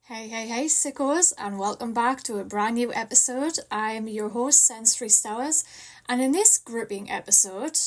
Hey, sickos, and welcome back to a brand new episode. I'm your host, Sensory Stowers, and in this gripping episode,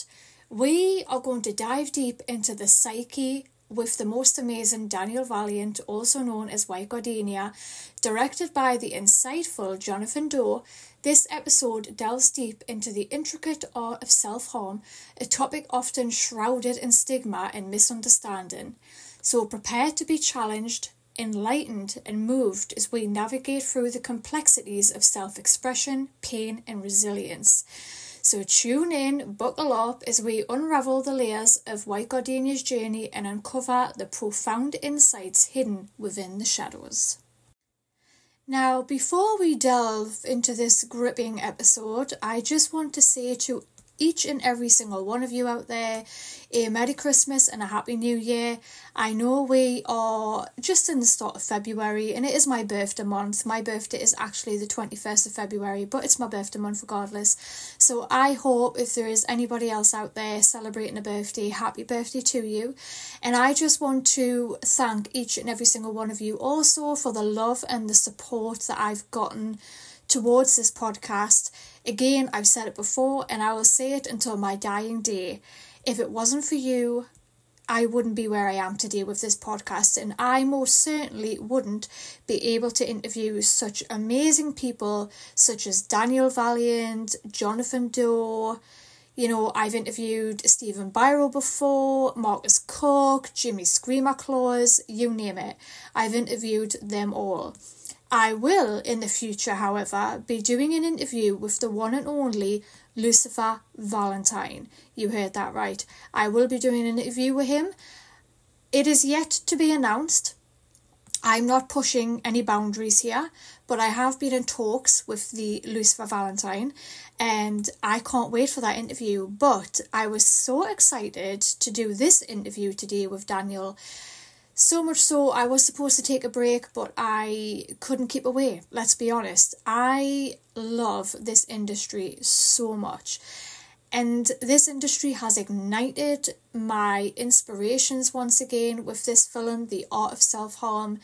we are going to dive deep into the psyche with the most amazing Daniel Valient, also known as White Gardenia, directed by the insightful Jonathan Doe. This episode delves deep into the intricate art of self-harm, a topic often shrouded in stigma and misunderstanding. So prepare to be challenged, enlightened and moved as we navigate through the complexities of self-expression, pain and resilience. So tune in, buckle up as we unravel the layers of White Gardenia's journey and uncover the profound insights hidden within the shadows. Now, before we delve into this gripping episode, I just want to say to each and every single one of you out there, a Merry Christmas and a Happy New Year. I know we are just in the start of February and it is my birthday month. My birthday is actually the 21st of February, but it's my birthday month regardless. So I hope if there is anybody else out there celebrating a birthday, happy birthday to you. And I just want to thank each and every single one of you also for the love and the support that I've gotten towards this podcast. Again, I've said it before and I will say it until my dying day. If it wasn't for you, I wouldn't be where I am today with this podcast, and I most certainly wouldn't be able to interview such amazing people such as Daniel Valient, Jonathan Doe. You know, I've interviewed Stephen Byro before, Marcus Cook, Jimmy Screamer Claus, you name it. I've interviewed them all. I will, in the future, however, be doing an interview with the one and only Lucifer Valentine. You heard that right. I will be doing an interview with him. It is yet to be announced. I'm not pushing any boundaries here, but I have been in talks with the Lucifer Valentine, and I can't wait for that interview. But I was so excited to do this interview today with Daniel. So much so, I was supposed to take a break, but I couldn't keep away. Let's be honest. I love this industry so much. And this industry has ignited my inspirations once again with this film, The Art of Self-Harm.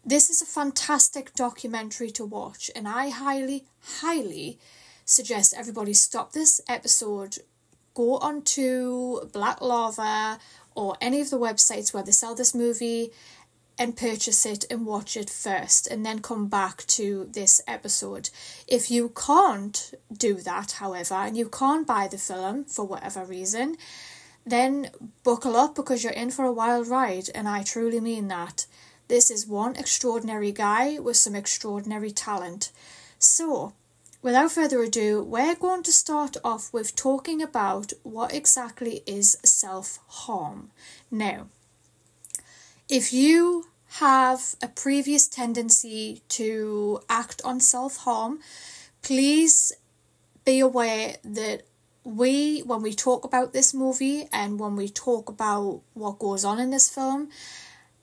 This is a fantastic documentary to watch, and I highly suggest everybody stop this episode, go onto Black Lava or any of the websites where they sell this movie and purchase it and watch it first and then come back to this episode. If you can't do that, however, and you can't buy the film for whatever reason, then buckle up because you're in for a wild ride, and I truly mean that. This is one extraordinary guy with some extraordinary talent. So, without further ado, we're going to start off with talking about what exactly is self-harm. Now, if you have a previous tendency to act on self-harm, please be aware that when we talk about this movie and when we talk about what goes on in this film,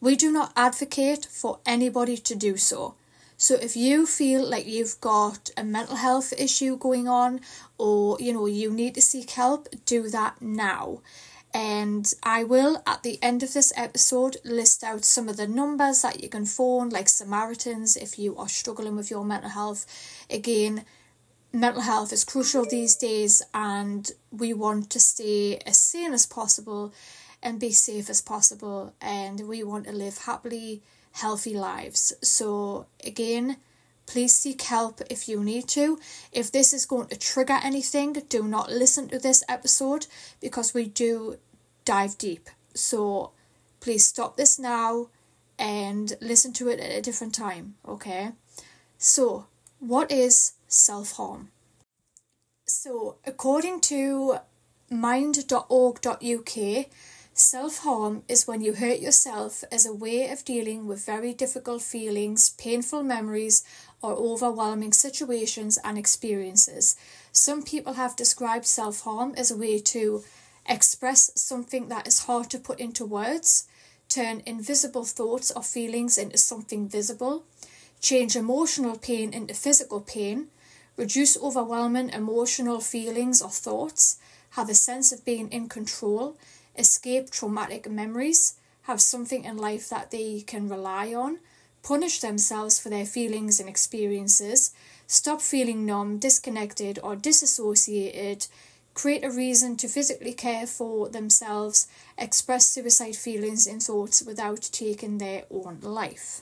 we do not advocate for anybody to do so. So if you feel like you've got a mental health issue going on, or you need to seek help, do that now. And I will, at the end of this episode, list out some of the numbers that you can phone, like Samaritans, if you are struggling with your mental health. Again, mental health is crucial these days, and we want to stay as sane as possible and be safe as possible, and we want to live happily, healthy lives. So again, please seek help if you need to. If this is going to trigger anything, do not listen to this episode because we do dive deep. So please stop this now and listen to it at a different time, okay? So, what is self-harm? So, according to mind.org.uk, self-harm is when you hurt yourself as a way of dealing with very difficult feelings, painful memories, or overwhelming situations and experiences. Some people have described self-harm as a way to express something that is hard to put into words, turn invisible thoughts or feelings into something visible, change emotional pain into physical pain, reduce overwhelming emotional feelings or thoughts, have a sense of being in control, escape traumatic memories, have something in life that they can rely on, punish themselves for their feelings and experiences, stop feeling numb, disconnected, or disassociated, create a reason to physically care for themselves, express suicide feelings and thoughts without taking their own life.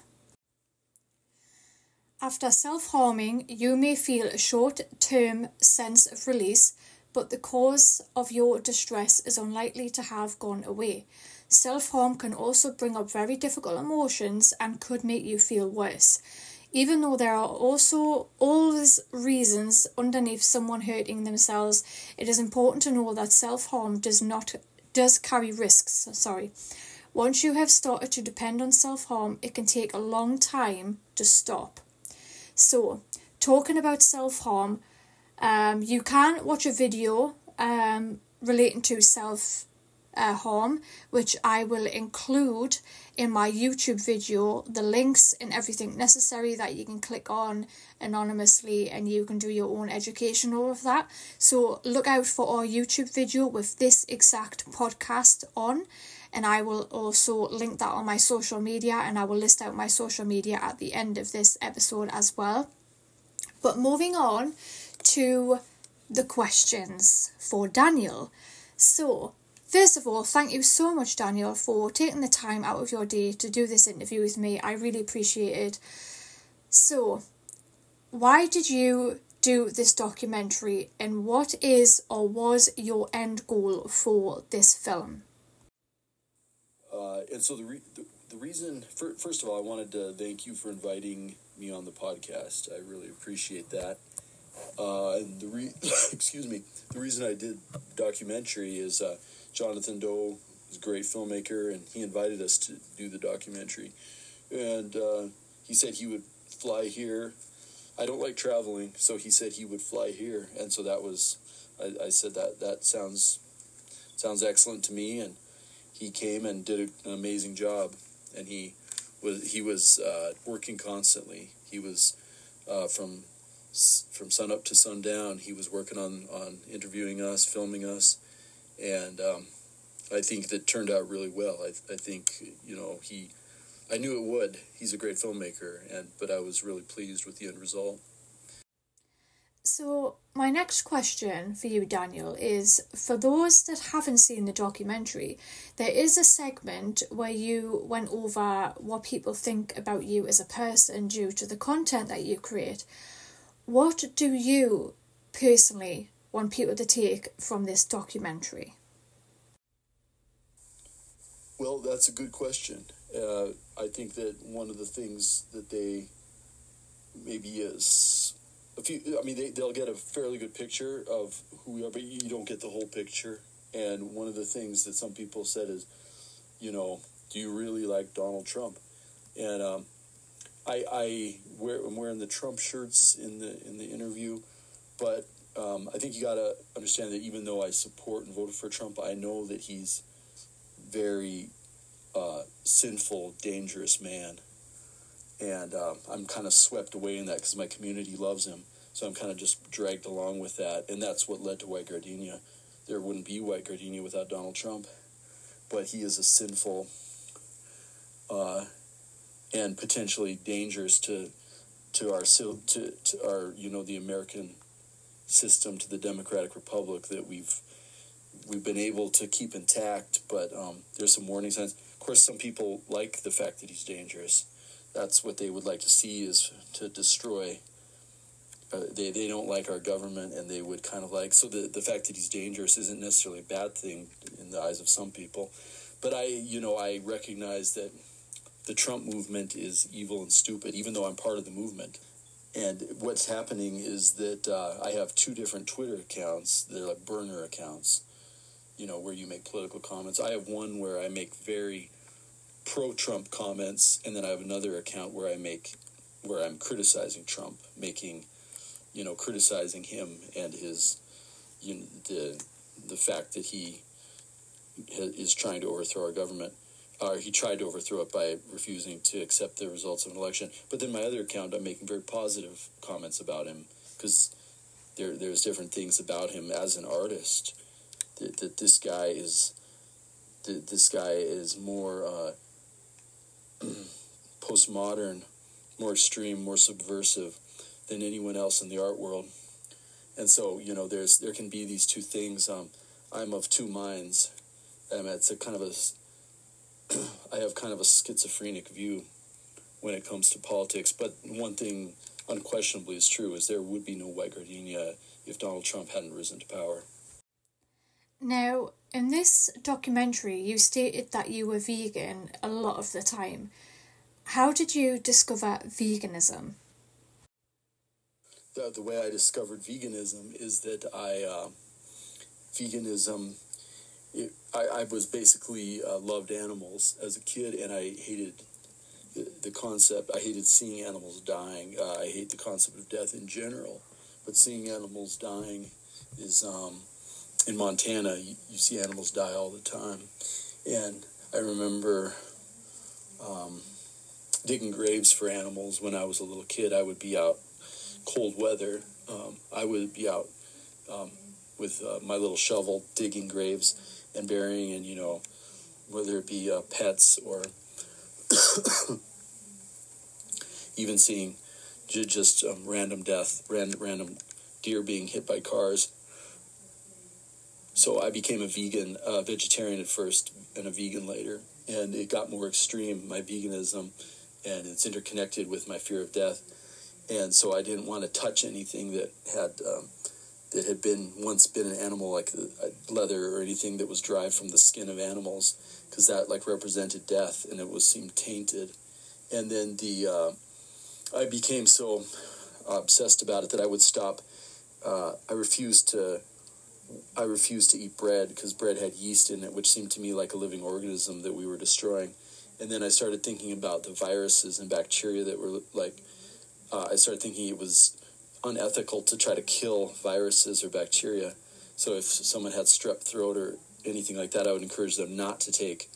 After self-harming, you may feel a short-term sense of release, but the cause of your distress is unlikely to have gone away. Self-harm can also bring up very difficult emotions and could make you feel worse. Even though there are also always reasons underneath someone hurting themselves, it is important to know that self-harm does carry risks. Once you have started to depend on self-harm, it can take a long time to stop. So, talking about self-harm, you can watch a video relating to self-harm, which I will include in my YouTube video, the links and everything necessary that you can click on anonymously, and you can do your own education all of that. So look out for our YouTube video with this exact podcast on, and I will also link that on my social media, and I will list out my social media at the end of this episode as well. But moving on to the questions for Daniel. So, first of all, thank you so much, Daniel, for taking the time out of your day to do this interview with me. I really appreciate it. So, why did you do this documentary, and what is or was your end goal for this film? And so the reason, first of all, I wanted to thank you for inviting me on the podcast. I really appreciate that. And the reason I did documentary is Jonathan Doe is a great filmmaker, and he invited us to do the documentary. And he said he would fly here. I don't like traveling, so he said he would fly here. And so that was, I said that sounds excellent to me, and he came and did an amazing job, and he was working constantly. He was from sun up to sundown. He was working on interviewing us, filming us, and I think that turned out really well. I think I knew it would. He's a great filmmaker, but I was really pleased with the end result. So my next question for you, Daniel, is for those that haven't seen the documentary, there is a segment where you went over what people think about you as a person due to the content that you create. What do you personally want people to take from this documentary? Well, that's a good question. I think that one of the things that they maybe is they'll get a fairly good picture of who we are, but you don't get the whole picture. And one of the things that some people said is, do you really like Donald Trump? And I'm wearing the Trump shirts in the interview, but I think you got to understand that even though I support and voted for Trump, I know that he's very sinful, dangerous man. And I'm kind of swept away in that because my community loves him. So I'm kind of just dragged along with that. And that's what led to White Gardenia. There wouldn't be White Gardenia without Donald Trump. But he is a sinful and potentially dangerous to our the American system, to the Democratic Republic that we've been able to keep intact. But there's some warning signs. Of course, some people like the fact that he's dangerous. That's what they would like to see, is to destroy. They don't like our government, and they would kind of like, so the fact that he's dangerous isn't necessarily a bad thing in the eyes of some people. But I recognize that the Trump movement is evil and stupid, even though I'm part of the movement. And what's happening is that I have two different Twitter accounts. They're like burner accounts, where you make political comments. I have one where I make very pro-Trump comments, and then I have another account where I'm criticizing Trump, criticizing him and his, the fact that he is trying to overthrow our government. He tried to overthrow it by refusing to accept the results of an election. But then my other account, I'm making very positive comments about him, because there's different things about him as an artist that this guy is more postmodern more extreme, more subversive than anyone else in the art world. And so, there can be these two things. I'm of two minds. It's a kind of I have kind of a schizophrenic view when it comes to politics. But one thing unquestionably is true is there would be no White Gardenia if Donald Trump hadn't risen to power. Now, in this documentary, you stated that you were vegan a lot of the time. How did you discover veganism? The way I discovered veganism is that I was basically loved animals as a kid, and I hated the concept. I hated seeing animals dying. I hate the concept of death in general, but seeing animals dying is, in Montana, you see animals die all the time. And I remember digging graves for animals when I was a little kid. I would be out cold weather. I would be out with my little shovel digging graves and burying, and whether it be pets or even seeing just random death, random deer being hit by cars. So I became a vegetarian at first, and a vegan later, and it got more extreme, my veganism, and it's interconnected with my fear of death. And so I didn't want to touch anything that had once been an animal, like leather or anything that was derived from the skin of animals, because that represented death, and it seemed tainted. And then I became so obsessed about it that I would stop. I refused to eat bread because bread had yeast in it, which seemed to me like a living organism that we were destroying. And then I started thinking about the viruses and bacteria that were I started thinking it was unethical to try to kill viruses or bacteria. So if someone had strep throat or anything like that, I would encourage them not to take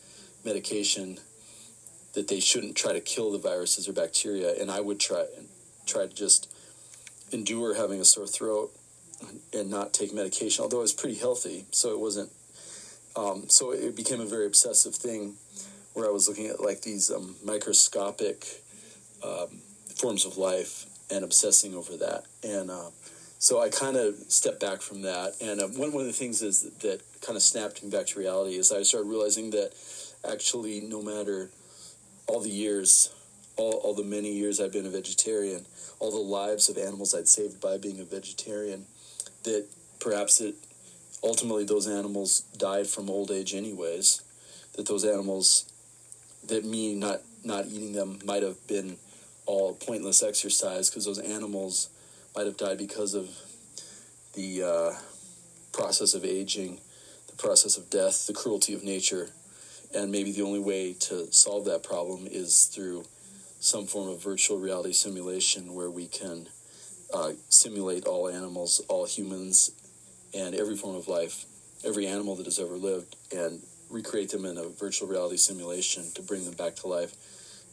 medication, that they shouldn't try to kill the viruses or bacteria. And I would try to just endure having a sore throat and not take medication, although I was pretty healthy. So it wasn't, so it became a very obsessive thing where I was looking at these microscopic forms of life and obsessing over that. And so I kind of stepped back from that. And one of the things that kind of snapped me back to reality is I started realizing that actually, no matter all the years, all the many years I've been a vegetarian, all the lives of animals I'd saved by being a vegetarian, that perhaps ultimately those animals died from old age anyways, that those animals, that me not eating them might have been all pointless exercise, because those animals might have died because of the process of aging, the process of death, the cruelty of nature. And maybe the only way to solve that problem is through some form of virtual reality simulation where we can simulate all animals, all humans, and every form of life, every animal that has ever lived, and recreate them in a virtual reality simulation to bring them back to life.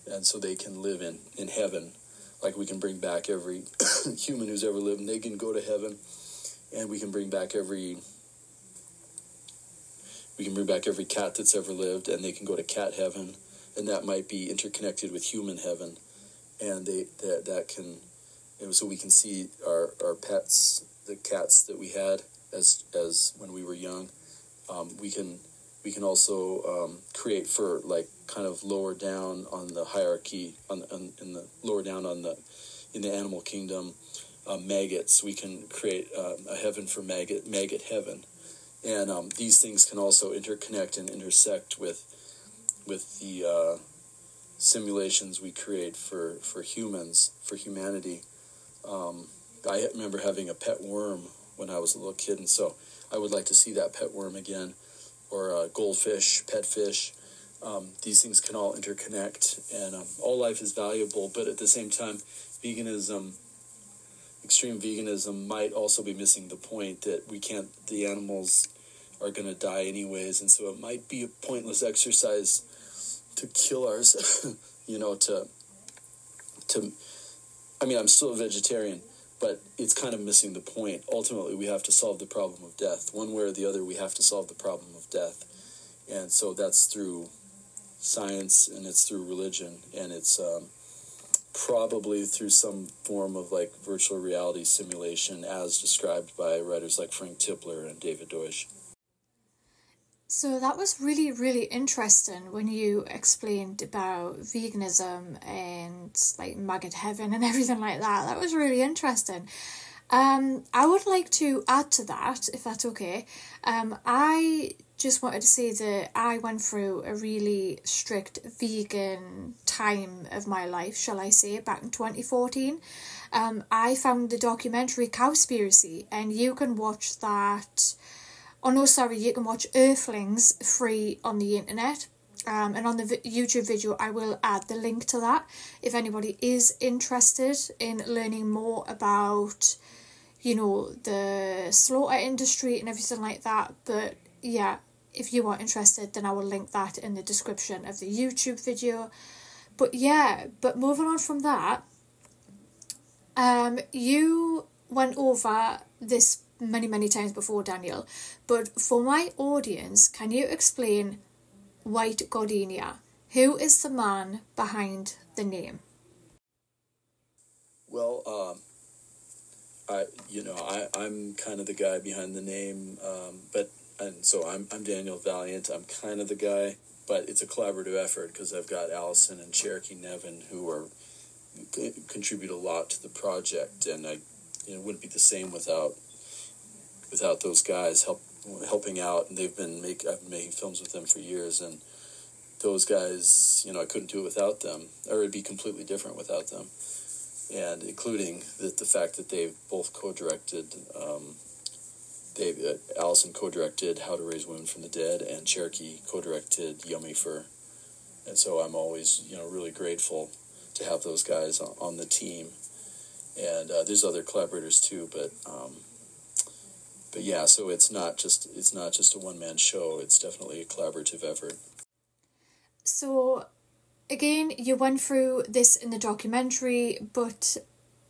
And so they can live in heaven, like we can bring back every human who's ever lived, and they can go to heaven, and we can bring back every cat that's ever lived, and they can go to cat heaven, and that might be interconnected with human heaven, and so we can see our pets, the cats that we had as when we were young. We can also create for kind of lower down on the hierarchy, in the animal kingdom, maggots. We can create a heaven for maggot heaven, and these things can also interconnect and intersect with the simulations we create for humans, for humanity. I remember having a pet worm when I was a little kid, and so I would like to see that pet worm again, or goldfish, pet fish. These things can all interconnect, and all life is valuable, but at the same time, extreme veganism might also be missing the point that the animals are going to die anyways, and so it might be a pointless exercise to kill ours, I'm still a vegetarian, but it's kind of missing the point. Ultimately, we have to solve the problem of death. One way or the other, we have to solve the problem of death. And so that's through science, and it's through religion, and it's probably through some form of like virtual reality simulation, as described by writers like Frank Tipler and David Deutsch. So that was really, really interesting when you explained about veganism and like maggot heaven and everything like that. That was really interesting. I would like to add to that, if that's okay. I just wanted to say that I went through a really strict vegan time of my life, shall I say, back in 2014. I found the documentary Cowspiracy, and you can watch that. Oh no, sorry, you can watch Earthlings free on the internet. And on the YouTube video, I will add the link to that if anybody is interested in learning more about, you know, the slaughter industry and everything like that. But yeah, if you are interested, then I will link that in the description of the YouTube video. But yeah, but moving on from that, you went over this many times before, Daniel, but for my audience, can you explain White Gardenia? Who is the man behind the name? Well, I'm kind of the guy behind the name, so I'm Daniel Valient. I'm kind of the guy, but it's a collaborative effort because I've got Allison and Cherokee Nevin who contribute a lot to the project, and it wouldn't be the same without those guys helping out. And I've been making films with them for years, and those guys, I couldn't do it without them, or it'd be completely different without them. And including the fact that they've both co-directed, Allison co-directed How to Raise Women from the Dead, and Cherokee co-directed Yummy Fur. And so I'm always, really grateful to have those guys on the team. And there's other collaborators too, but yeah, so it's not just a one-man show. It's definitely a collaborative effort. So again, you went through this in the documentary, but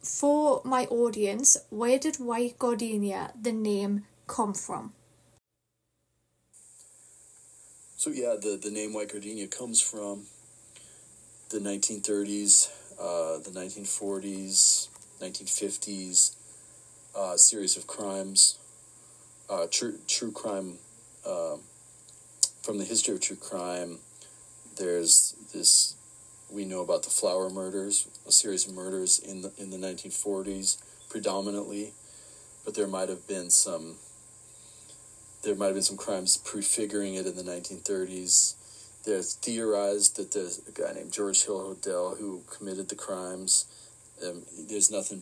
for my audience, where did White Gardenia, the name, come from? So yeah, the name White Gardenia comes from the 1930s, the 1940s, 1950s, series of crimes, true crime. From the history of true crime, there's this. We know about the Flower murders, a series of murders in the 1940s, predominantly, but there might have been some crimes prefiguring it in the 1930s. There's theorized that there's a guy named George Hill Hodel who committed the crimes. There's nothing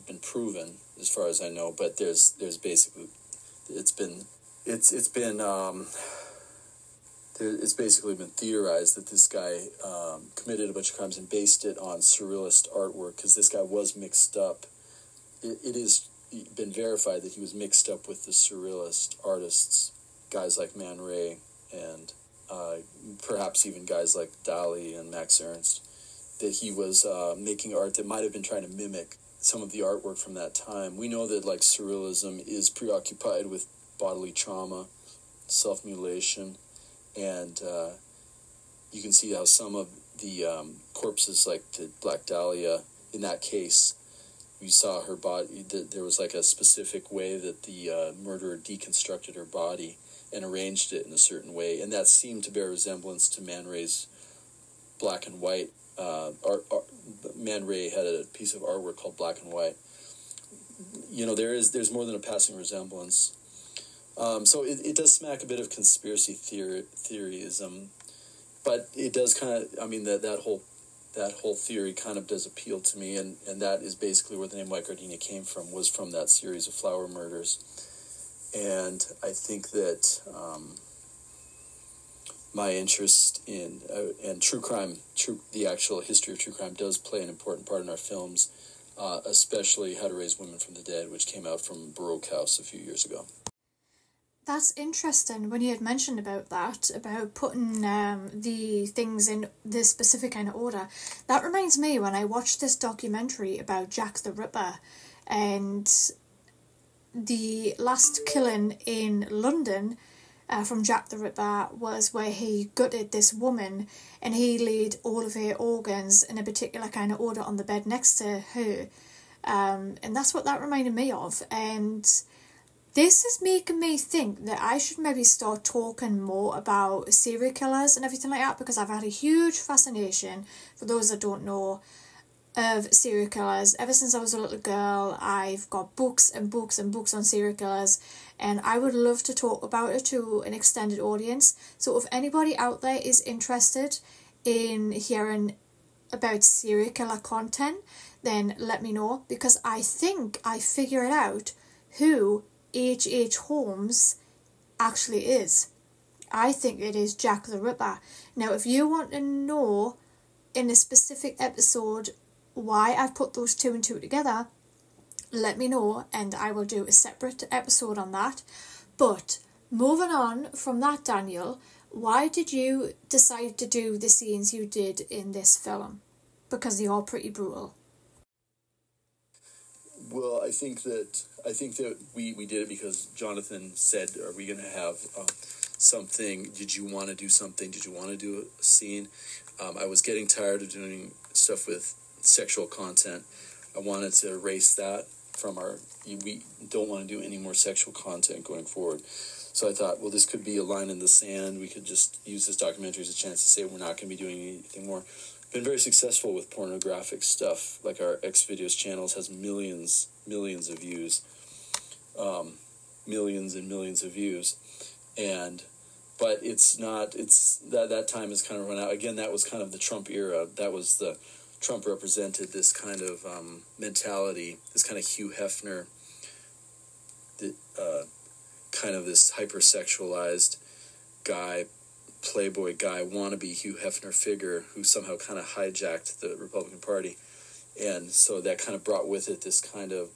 been proven as far as I know, but there's basically it's basically been theorized that this guy committed a bunch of crimes and based it on surrealist artwork, because this guy was mixed up. It has been verified that he was mixed up with the surrealist artists, guys like Man Ray, and perhaps even guys like Dali and Max Ernst, that he was making art that might have been trying to mimic some of the artwork from that time. We know that like surrealism is preoccupied with bodily trauma, self-mutilation, and you can see how some of the corpses, like the Black Dahlia, in that case, you saw her body, there was like a specific way that the murderer deconstructed her body and arranged it in a certain way, and that seemed to bear resemblance to Man Ray's black and white art. Man Ray had a piece of artwork called Black and White. There's more than a passing resemblance. So it does smack a bit of conspiracy theoryism, but it does kind of, that whole theory kind of does appeal to me, and that is basically where the name White Gardenia came from, was from that series of flower murders. And I think that my interest in and true crime, the actual history of true crime, does play an important part in our films, especially How to Raise Women from the Dead, which came out from Baroque House a few years ago. That's interesting when you had mentioned about that, about putting the things in the specific kind of order. That reminds me when I watched this documentary about Jack the Ripper and the last killing in London. from Jack the Ripper was where he gutted this woman and he laid all of her organs in a particular kind of order on the bed next to her. And that's what that reminded me of. And this is making me think that I should maybe start talking more about serial killers and everything like that, because I've had a huge fascination, for those that don't know, of serial killers. Ever since I was a little girl, I've got books and books and books on serial killers, and I would love to talk about it to an extended audience. So if anybody out there is interested in hearing about serial killer content, then let me know, because I think I figured out who H.H. Holmes actually is. I think it is Jack the Ripper. Now, if you want to know in a specific episode why I've put those two and two together, let me know and I will do a separate episode on that. But moving on from that, Daniel, why did you decide to do the scenes you did in this film? Because they are pretty brutal. Well, I think that we did it because Jonathan said, "Are we going to have something? Did you want to do something? Did you want to do a scene?" I was getting tired of doing stuff with sexual content. I wanted to erase that from our. We don't want to do any more sexual content going forward. So I thought, well, this could be a line in the sand. We could just use this documentary as a chance to say we're not going to be doing anything more. Been very successful with pornographic stuff. Like our Xvideos channels has millions of views, millions and millions of views, but it's not. It's that time has kind of run out. Again, that was kind of the Trump era. That was the Trump represented this kind of mentality, this kind of Hugh Hefner, kind of this hypersexualized guy. Playboy guy, wannabe Hugh Hefner figure who somehow kind of hijacked the Republican Party. And so that kind of brought with it this kind of,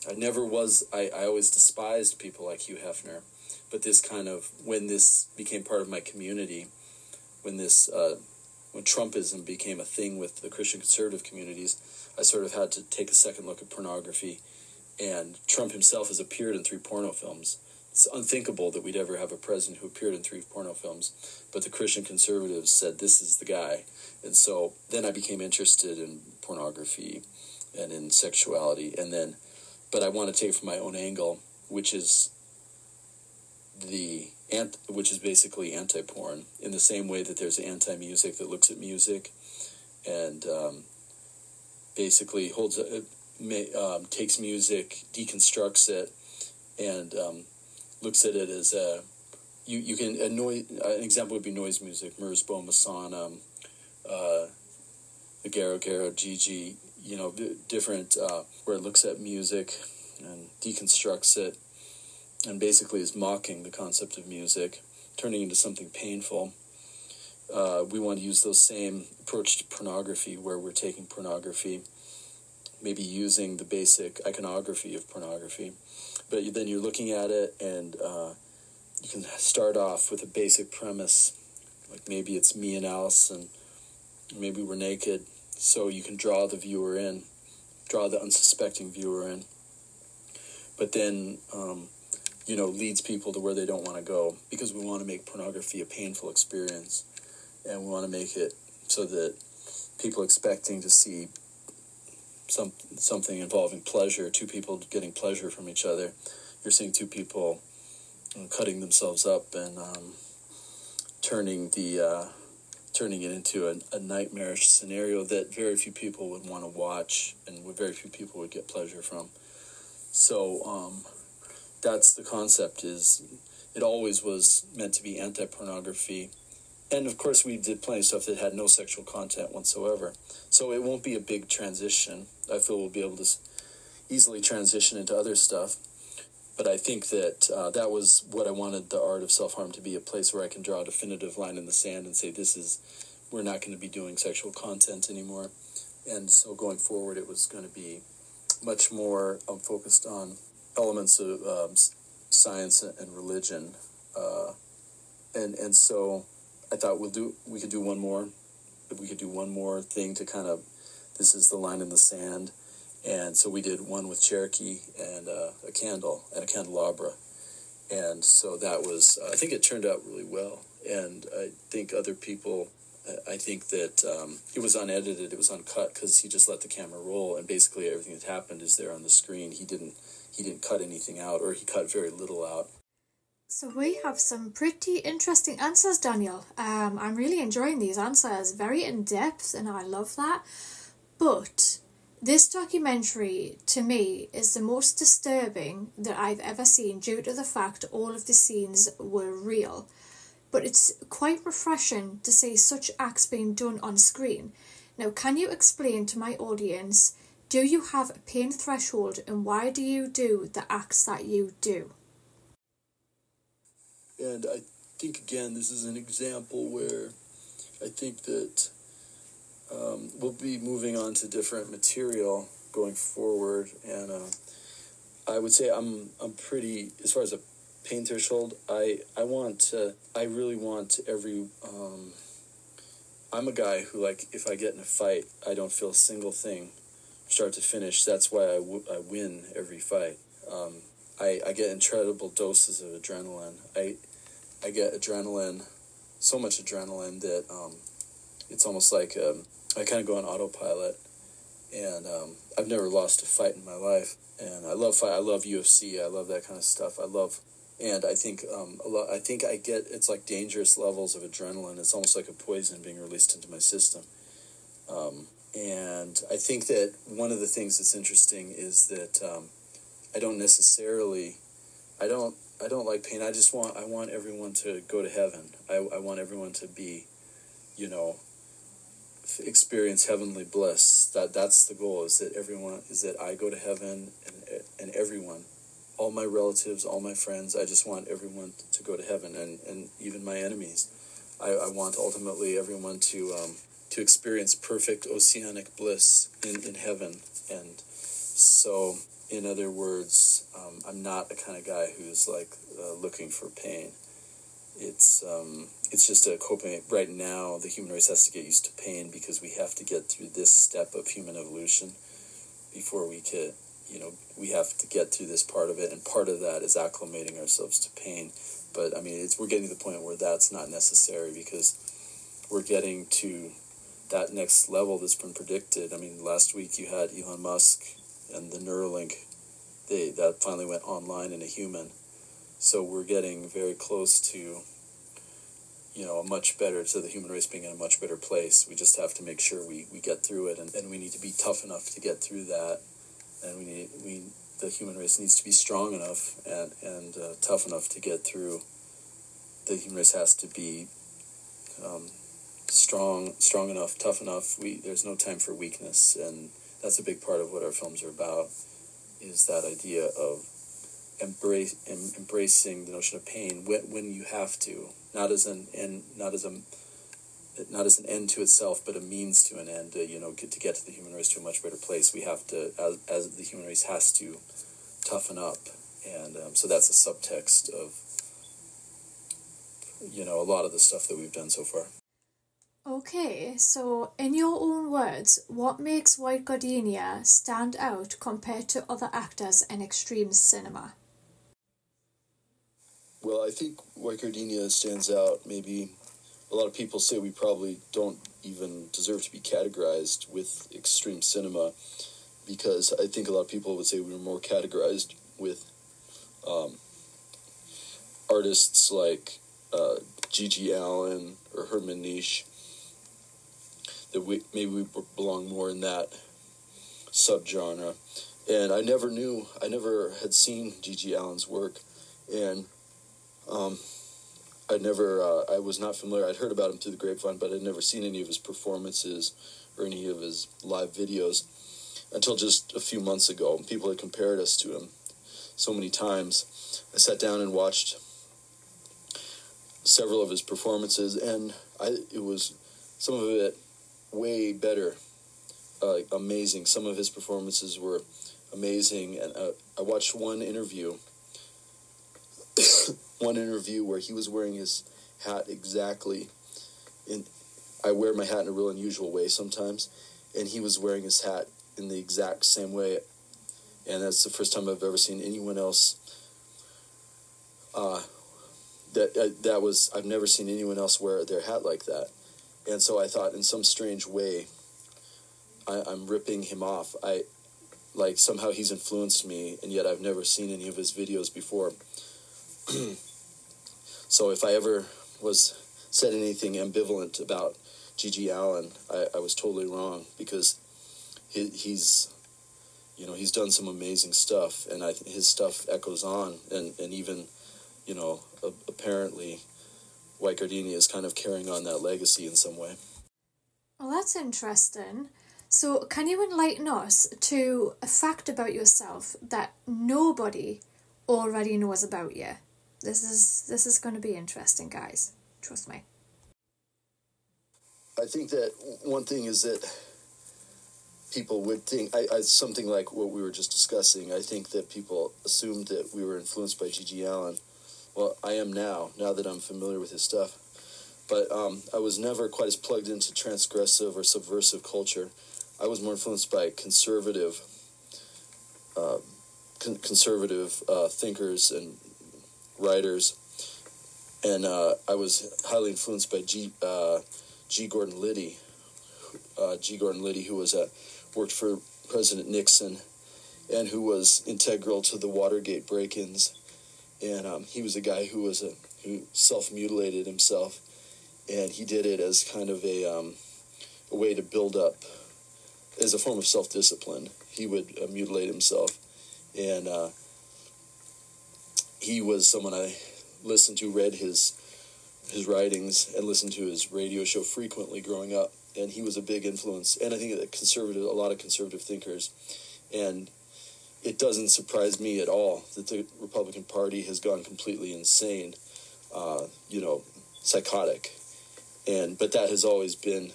I always despised people like Hugh Hefner, but this kind of, when this became part of my community, when Trumpism became a thing with the Christian conservative communities, I sort of had to take a second look at pornography. And Trump himself has appeared in 3 porno films. It's unthinkable that we'd ever have a president who appeared in 3 porno films, but the Christian conservatives said this is the guy. And so then I became interested in pornography and in sexuality, but I want to take it from my own angle, which is basically anti-porn, in the same way that there's anti-music that looks at music and basically takes music, deconstructs it, and looks at it as you can an example would be noise music, Merzbow, Masana, the Garo Garo, Gigi, different where it looks at music and deconstructs it, and basically is mocking the concept of music, turning into something painful. We want to use those same approach to pornography, where we're taking pornography, maybe using the basic iconography of pornography. But then you're looking at it, and you can start off with a basic premise, like maybe it's me and Allison, maybe we're naked, so you can draw the viewer in, draw the unsuspecting viewer in. But then, leads people to where they don't want to go, because we want to make pornography a painful experience, and we want to make it so that people expecting to see something involving pleasure, 2 people getting pleasure from each other. You're seeing 2 people cutting themselves up and turning it into a nightmarish scenario that very few people would want to watch and very few people would get pleasure from. So that's the concept. It always was meant to be anti-pornography. And, of course, we did plenty of stuff that had no sexual content whatsoever. So it won't be a big transition. I feel we'll be able to easily transition into other stuff. But I think that that was what I wanted the art of self-harm to be, a place where I can draw a definitive line in the sand and say, we're not going to be doing sexual content anymore. And so going forward, it was going to be much more focused on elements of science and religion. And so I thought we could do one more. If we could do one more thing to kind of, this is the line in the sand. And so we did one with Cherokee and a candle and a candelabra. And so that was, I think it turned out really well. And I think other people, I think that it was unedited, it was uncut, because he just let the camera roll, and basically everything that happened is there on the screen. He didn't cut anything out, or he cut very little out. So we have some pretty interesting answers, Daniel. I'm really enjoying these answers, very in-depth, and I love that. But this documentary, to me, is the most disturbing that I've ever seen due to the fact all of the scenes were real. But it's quite refreshing to see such acts being done on screen. Now, can you explain to my audience, do you have a pain threshold, and why do you do the acts that you do? And I think, again, this is an example where I think that we'll be moving on to different material going forward. And I would say I'm pretty, as far as a pain threshold, I really want every, I'm a guy who, like, if I get in a fight, I don't feel a single thing start to finish. That's why I win every fight. I get incredible doses of adrenaline. I get adrenaline, so much adrenaline that it's almost like I kind of go on autopilot. And I've never lost a fight in my life. And I love fight. I love UFC. I love that kind of stuff. And I think I think I get, it's like dangerous levels of adrenaline. It's almost like a poison being released into my system. And I think that one of the things that's interesting is that I don't like pain. I want everyone to go to heaven. I want everyone to be, experience heavenly bliss. That's the goal, is that I go to heaven, and everyone, all my relatives, all my friends, I just want everyone to go to heaven, and even my enemies. I want ultimately everyone to experience perfect oceanic bliss in heaven. And so, in other words, I'm not the kind of guy who's like looking for pain. It's just a coping. Right now, the human race has to get used to pain, because we have to get through this step of human evolution before we could, we have to get through this part of it, and part of that is acclimating ourselves to pain. But I mean, we're getting to the point where that's not necessary, because we're getting to that next level that's been predicted. I mean, last week you had Elon Musk and the Neuralink. That finally went online in a human. So we're getting very close to, the human race being in a much better place. We just have to make sure we get through it, and we need to be tough enough to get through that. And the human race needs to be strong enough and tough enough to get through. The human race has to be strong enough, tough enough. There's no time for weakness, and that's a big part of what our films are about, is that idea of embracing the notion of pain when you have to, not as an end to itself, but a means to an end. To get to the human race to a much better place, we have to, as the human race has to, toughen up, and so that's a subtext of a lot of the stuff that we've done so far. Okay, so in your own words, what makes White Gardenia stand out compared to other actors in extreme cinema? Well, I think White Gardenia stands out. Maybe a lot of people say we probably don't even deserve to be categorized with extreme cinema, because I think a lot of people would say we were more categorized with artists like G.G. Allen or Herman Nisch, that we belong more in that subgenre. And I never had seen G.G. Allen's work, and I was not familiar. I'd heard about him through the grapevine, but I'd never seen any of his performances or any of his live videos until just a few months ago. People had compared us to him so many times. I sat down and watched several of his performances, and it was some of it way better, amazing. Some of his performances were amazing, and I watched one interview where he was wearing his hat exactly I wear my hat in a real unusual way sometimes, and he was wearing his hat in the exact same way, and that's the first time I've ever seen anyone else that was, I've never seen anyone else wear their hat like that. And so I thought, in some strange way, I'm ripping him off. Like, somehow he's influenced me, and yet I've never seen any of his videos before. So if I ever said anything ambivalent about G.G. Allen, I was totally wrong, because he's done some amazing stuff, and his stuff echoes on, and even, apparently White Gardenia is kind of carrying on that legacy in some way. Well, that's interesting. So can you enlighten us to a fact about yourself that nobody already knows about you? This is going to be interesting, guys. Trust me. I think that one thing is that people would think, something like what we were just discussing, I think that people assumed that we were influenced by G.G. Allen. Well, I am now that I'm familiar with his stuff. But I was never quite as plugged into transgressive or subversive culture. I was more influenced by conservative thinkers and writers. And I was highly influenced by G. Gordon Liddy. G. Gordon Liddy, who worked for President Nixon, and who was integral to the Watergate break-ins. And he was a guy who self-mutilated himself, and he did it as kind of a way to build up, as a form of self-discipline. He would mutilate himself, and he was someone I listened to, read his writings, and listened to his radio show frequently growing up. And he was a big influence, and I think that a lot of conservative thinkers. And it doesn't surprise me at all that the Republican Party has gone completely insane, psychotic. But that has always been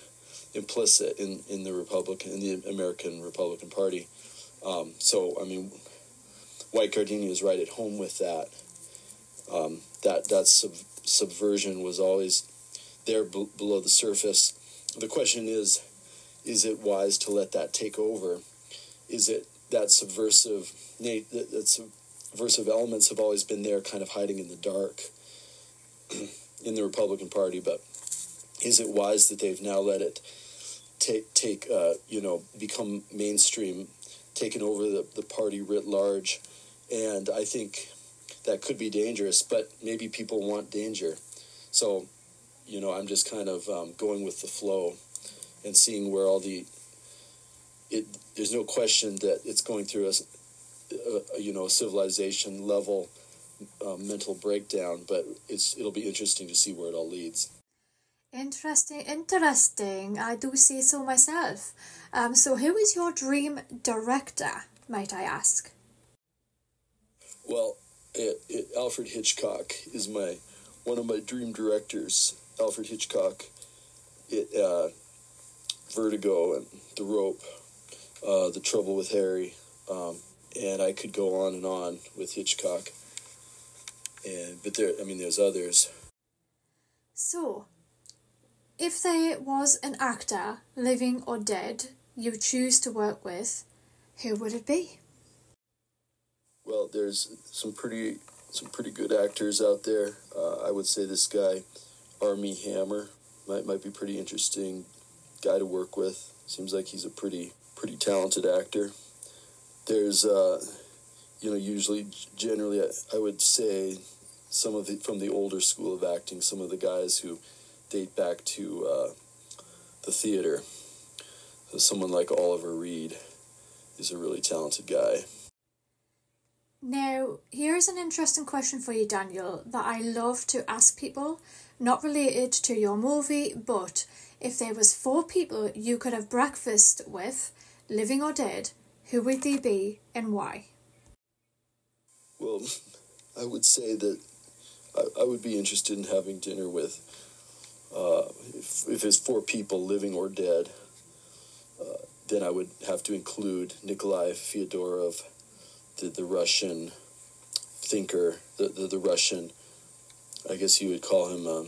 implicit in the American Republican Party. So, I mean, White Gardenia is right at home with that. That subversion was always there below the surface. The question is it wise to let that take over? Is it that subversive elements have always been there, kind of hiding in the dark in the Republican Party, but is it wise that they've now let it become mainstream, taken over the party writ large? And I think that could be dangerous, but maybe people want danger. So, I'm just kind of going with the flow and seeing where there's no question that it's going through a civilization level mental breakdown, but it'll be interesting to see where it all leads. Interesting. I do say so myself. So who is your dream director, might I ask? Well, Alfred Hitchcock is one of my dream directors. Alfred Hitchcock, Vertigo and The Rope, The Trouble with Harry, and I could go on and on with Hitchcock. But there's others. So, if there was an actor, living or dead, you choose to work with, who would it be? Well, there's some pretty good actors out there. I would say this guy, Armie Hammer, might be pretty interesting guy to work with. Seems like he's a pretty talented actor. There's generally I would say from the older school of acting, some of the guys who date back to the theater. So someone like Oliver Reed is a really talented guy. Now, here's an interesting question for you, Daniel, that I love to ask people, not related to your movie, but if there was 4 people you could have breakfast with, living or dead, who would they be and why? Well, I would say that I would be interested in having dinner with, if it's 4 people, living or dead, then I would have to include Nikolai Fyodorov, the Russian thinker, the Russian, I guess you would call him a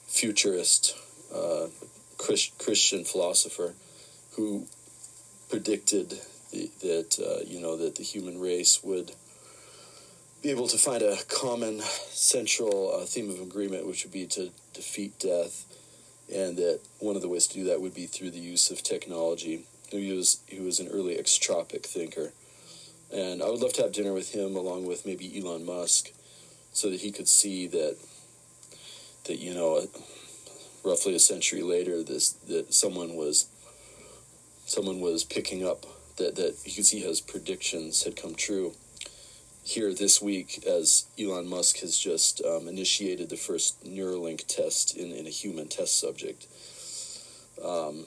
futurist, Christian philosopher, who predicted that the human race would be able to find a common central theme of agreement, which would be to defeat death, and that one of the ways to do that would be through the use of technology. He was an early extropic thinker, and I would love to have dinner with him along with maybe Elon Musk, so that he could see that roughly a century later, that someone was picking up that you could see his predictions had come true. Here this week, as Elon Musk has just initiated the first Neuralink test in a human test subject. The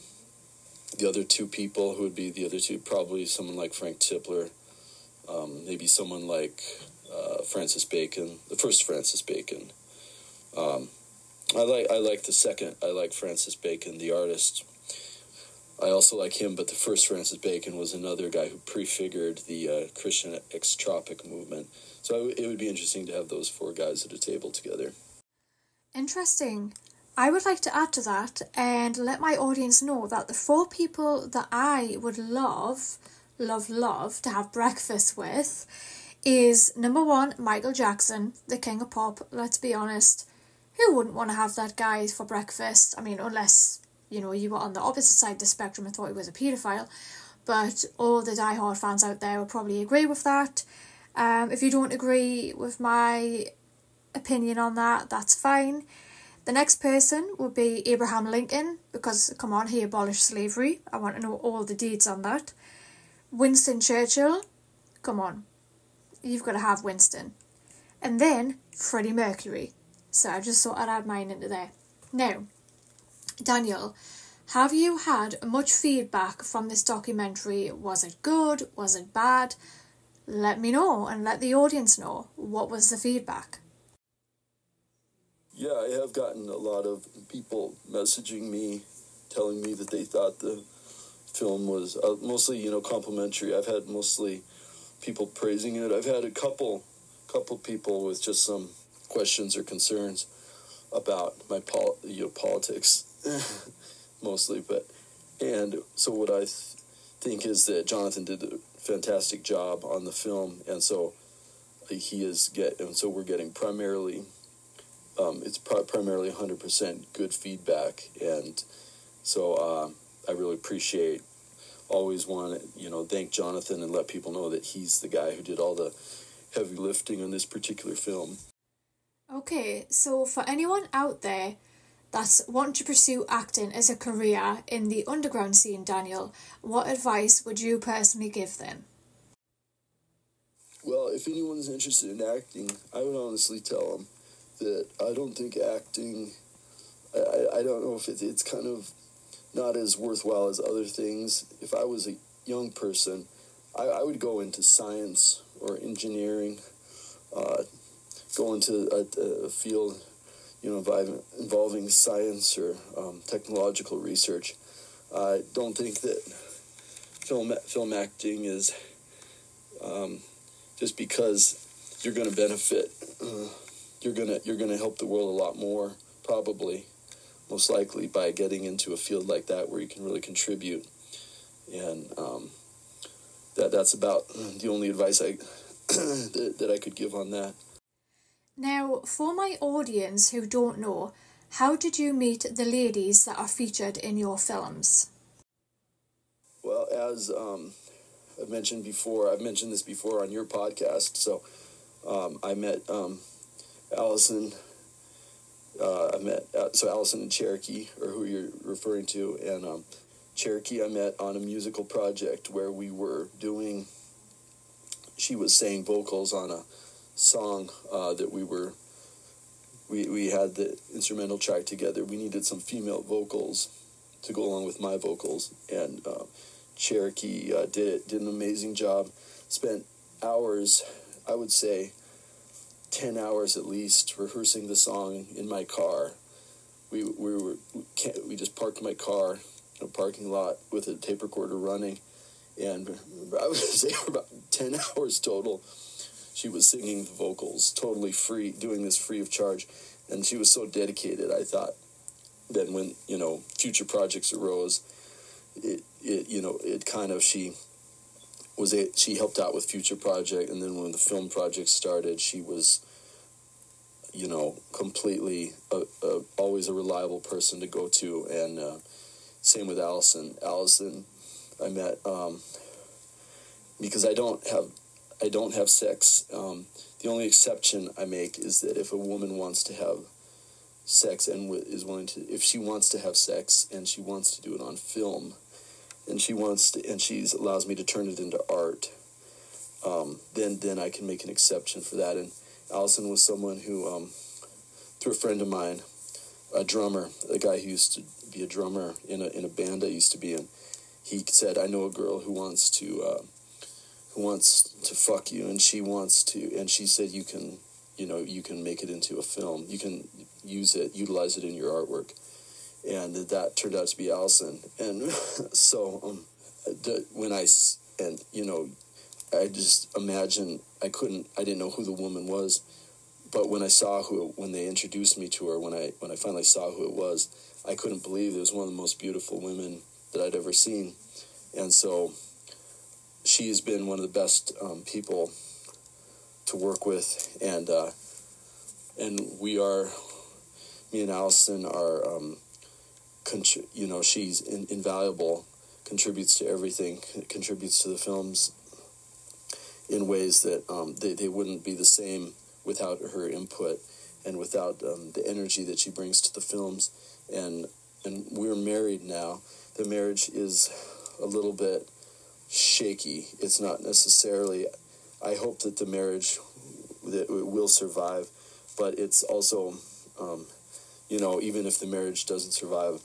other two people who would be the other two, probably someone like Frank Tipler, maybe someone like Francis Bacon, the first Francis Bacon. I like the second. I like Francis Bacon, the artist. I also like him, but the first Francis Bacon was another guy who prefigured the Christian extropic movement. So it would be interesting to have those four guys at a table together. Interesting. I would like to add to that and let my audience know that the four people that I would love to have breakfast with is, number one, Michael Jackson, the king of pop. Let's be honest. Who wouldn't want to have that guy for breakfast? I mean, unless, you were on the opposite side of the spectrum and thought he was a paedophile. But all the diehard fans out there will probably agree with that. If you don't agree with my opinion on that, that's fine. The next person would be Abraham Lincoln, because, come on, he abolished slavery. I want to know all the deeds on that. Winston Churchill, come on, you've got to have Winston. And then Freddie Mercury. So I just thought I'd add mine into there. Now, Daniel, have you had much feedback from this documentary? Was it good? Was it bad? Let me know and let the audience know. What was the feedback? Yeah, I have gotten a lot of people messaging me, telling me that they thought the film was mostly, complimentary. I've had mostly people praising it. I've had a couple people with just some questions or concerns about my politics, mostly. And so what I think is that Jonathan did a fantastic job on the film, and so we're getting primarily. It's primarily 100% good feedback, and so I really appreciate. Always want to thank Jonathan and let people know that he's the guy who did all the heavy lifting on this particular film. Okay, so for anyone out there that's wanting to pursue acting as a career in the underground scene, Daniel, what advice would you personally give them? Well, if anyone's interested in acting, I would honestly tell them that I don't think acting, I don't know if it's kind of not as worthwhile as other things. If I was a young person, I would go into science or engineering, go into a field, involving science or technological research. I don't think that film acting is just because you're going to benefit. You're gonna help the world a lot more, probably, most likely, by getting into a field like that where you can really contribute. And that's about the only advice that I could give on that. Now, for my audience who don't know, how did you meet the ladies that are featured in your films? Well, as I've mentioned this before on your podcast. So I met Allison. Allison and Cherokee, or who you're referring to, and Cherokee I met on a musical project where she was saying vocals on a song that we had the instrumental track together. We needed some female vocals to go along with my vocals, and Cherokee did an amazing job. Spent hours, I would say 10 hours at least, rehearsing the song in my car. We just parked my car in a parking lot with a tape recorder running, and I would say for about 10 hours total, she was singing the vocals totally free, doing this free of charge, and she was so dedicated. I thought that when future projects arose, she she helped out with future project, and then when the film project started, she was, completely always a reliable person to go to. And same with Allison. Allison, I met because I don't have sex. The only exception I make is that if a woman wants to have sex and is willing to, if she wants to have sex and she wants to do it on film, and she allows me to turn it into art, then I can make an exception for that. And Allison was someone who, through a friend of mine, a drummer, a guy who used to be a drummer in a band I used to be in, he said, "I know a girl who wants to fuck you, and she said you can make it into a film. You can utilize it in your artwork." And that turned out to be Allison. And so I just imagine I didn't know who the woman was, but when they introduced me to her, when I finally saw who it was, I couldn't believe it was one of the most beautiful women that I'd ever seen. And so she has been one of the best people to work with, and me and Allison are, she's invaluable, contributes to everything, contributes to the films in ways that they wouldn't be the same without her input and without the energy that she brings to the films. And we're married now. The marriage is a little bit shaky. It's not necessarily, I hope that the marriage, that it will survive, but it's also, even if the marriage doesn't survive,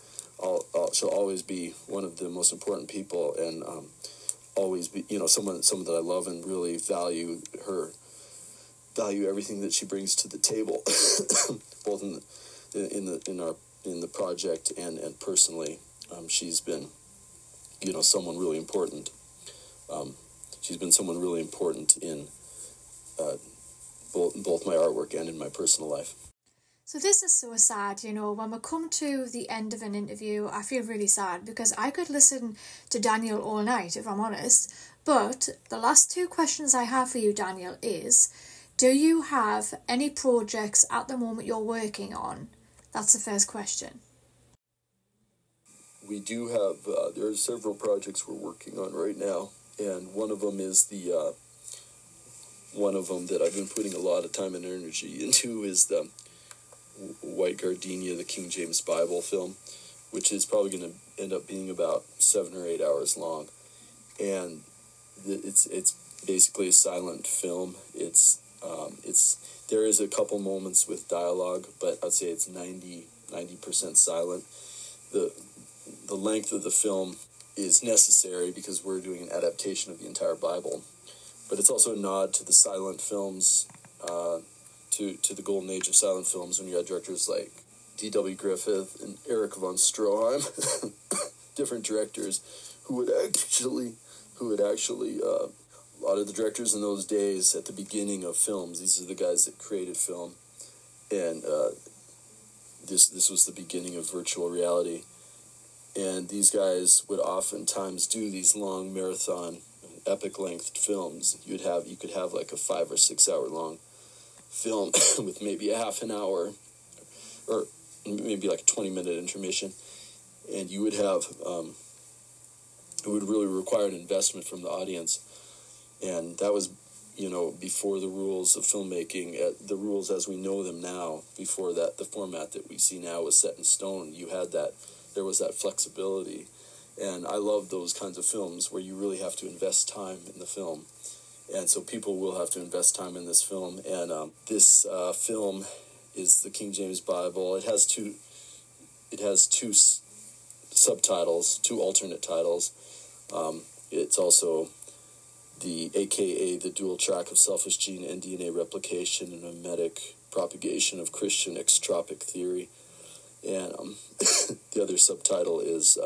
she'll always be one of the most important people, and always be, someone that I love and really value everything that she brings to the table, both in the project and personally. She's been, someone really important. She's been someone really important in both my artwork and in my personal life. So this is so sad, when we come to the end of an interview, I feel really sad because I could listen to Daniel all night, if I'm honest. But the last two questions I have for you, Daniel, is, do you have any projects at the moment you're working on? That's the first question. We do have, there are several projects we're working on right now, and one of them is one of them that I've been putting a lot of time and energy into is the White Gardenia, the King James Bible film, which is probably going to end up being about 7 or 8 hours long, and it's basically a silent film. There is a couple moments with dialogue, but I'd say it's 90% silent. The length of the film is necessary because we're doing an adaptation of the entire Bible, but it's also a nod to the silent films, to the golden age of silent films, when you had directors like D.W. Griffith and Eric von Stroheim, different directors who would actually a lot of the directors in those days at the beginning of films, these are the guys that created film, and this was the beginning of virtual reality, and these guys would oftentimes do these long marathon, epic length films. You could have like a 5 or 6 hour long film with maybe a half an hour or maybe like a 20-minute intermission, and you would have it would really require an investment from the audience, and that was before the rules of filmmaking, the rules as we know them now. Before that, the format that we see now was set in stone. There was that flexibility, and I love those kinds of films where you really have to invest time in the film. And so people will have to invest time in this film. And this film is the King James Bible. It has two subtitles, two alternate titles. It's also AKA the dual track of selfish gene and DNA replication and mimetic propagation of Christian extropic theory. And the other subtitle is,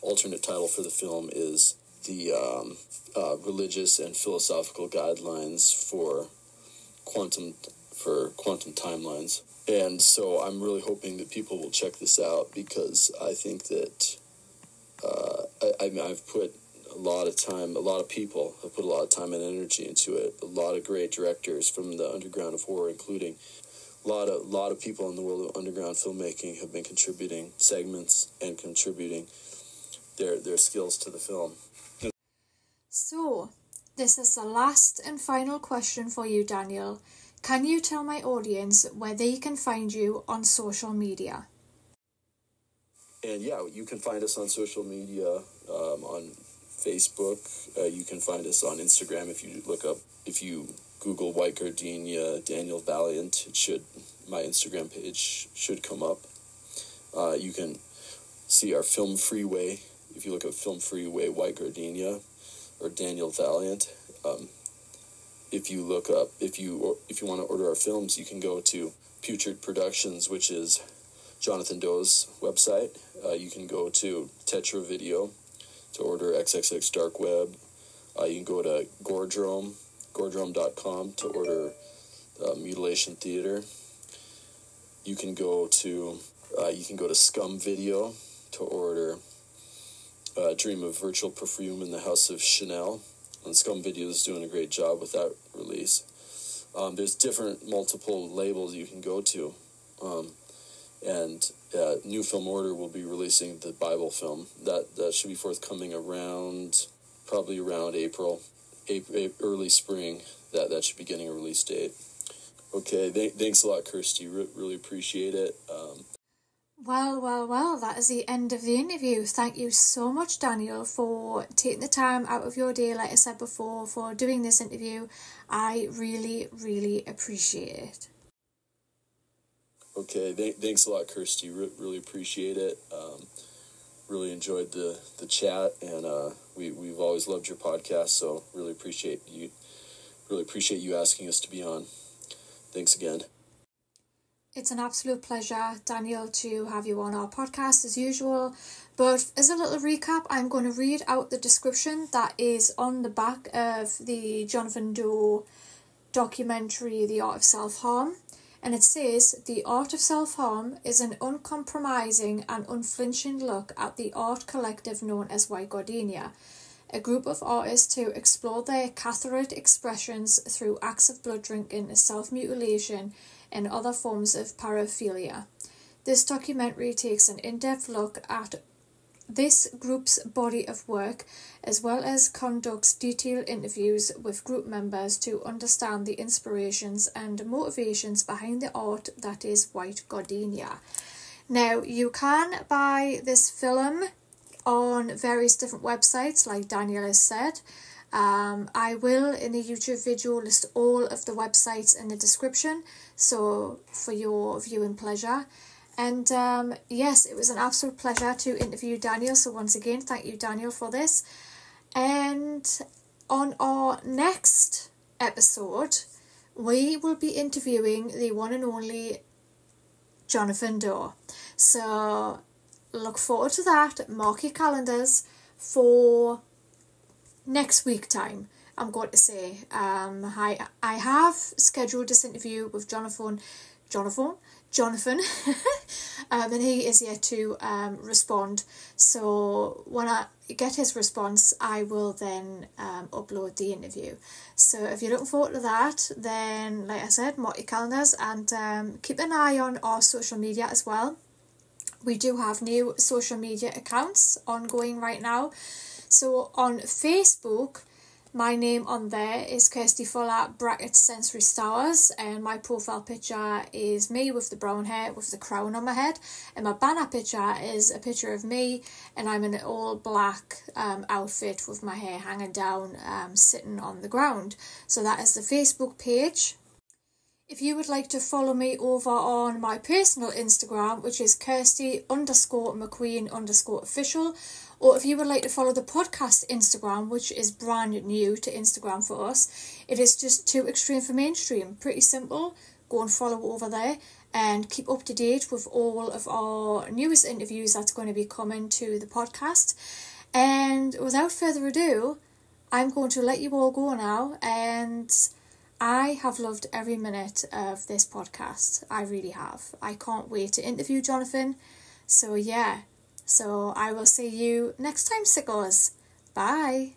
alternate title for the film is the religious and philosophical guidelines for quantum timelines. And so I'm really hoping that people will check this out, because I think that I've put a lot of time. A lot of people have put a lot of time and energy into it. A lot of great directors from the underground of horror, including a lot of people in the world of underground filmmaking, have been contributing segments and contributing their skills to the film. So, this is the last and final question for you, Daniel. Can you tell my audience where they can find you on social media? And yeah, you can find us on social media, on Facebook. You can find us on Instagram if you Google White Gardenia, Daniel Valient, my Instagram page should come up. You can see our Film Freeway. If you look at Film Freeway White Gardenia or Daniel Valient, if you want to order our films, you can go to Putrid Productions, which is Jonathan Doe's website. You can go to Tetra Video to order XXX Dark Web. You can go to Gordrome.com to order Mutilation Theater. You can go to Scum Video to order Dream of Virtual Perfume in the House of Chanel. And Scum Video is doing a great job with that release. There's multiple labels you can go to. And New Film Order will be releasing the Bible film. That should be forthcoming probably around April, early spring. That should be getting a release date. Okay, thanks a lot, Kirsty. Really appreciate it. Well, that is the end of the interview. Thank you so much, Daniel, for taking the time out of your day, like I said before, for doing this interview. I really, really appreciate it. Okay, thanks a lot, Kirsty. Really appreciate it. Really enjoyed the chat, and we've always loved your podcast, so really appreciate you asking us to be on. Thanks again. It's an absolute pleasure, Daniel, to have you on our podcast as usual. But as a little recap, I'm going to read out the description that is on the back of the Jonathan Doe documentary, The Art of Self-Harm. And it says, "The Art of Self-Harm is an uncompromising and unflinching look at the art collective known as White Gardenia, a group of artists who explore their cathartic expressions through acts of blood drinking, self-mutilation, and other forms of paraphilia. This documentary takes an in-depth look at this group's body of work, as well as conducts detailed interviews with group members to understand the inspirations and motivations behind the art that is White Gardenia." Now, you can buy this film on various different websites, like Daniel has said. I will, in the YouTube video, list all of the websites in the description, so for your viewing pleasure. And yes, it was an absolute pleasure to interview Daniel. So once again, thank you, Daniel, for this. And on our next episode, we will be interviewing the one and only Jonathan Doe. So look forward to that. Mark your calendars for next week time. I'm going to say I have scheduled this interview with Jonathan, and he is yet to respond. So when I get his response, I will then upload the interview. So if you're looking forward to that, then like I said, mark your calendars and keep an eye on our social media as well. We do have new social media accounts ongoing right now. So on Facebook, my name on there is Kirsty Fuller _Sensory Stars, and my profile picture is me with the brown hair with the crown on my head, and my banner picture is a picture of me and I'm in an all black outfit with my hair hanging down, sitting on the ground. So that is the Facebook page. If you would like to follow me over on my personal Instagram, which is Kirsty_McQueen_official, or if you would like to follow the podcast Instagram, which is brand new to Instagram for us, it is just Too Extreme for Mainstream. Pretty simple. Go and follow over there and keep up to date with all of our newest interviews that's going to be coming to the podcast. And without further ado, I'm going to let you all go now, and I have loved every minute of this podcast. I really have. I can't wait to interview Jonathan. So yeah. So I will see you next time, sickos. Bye.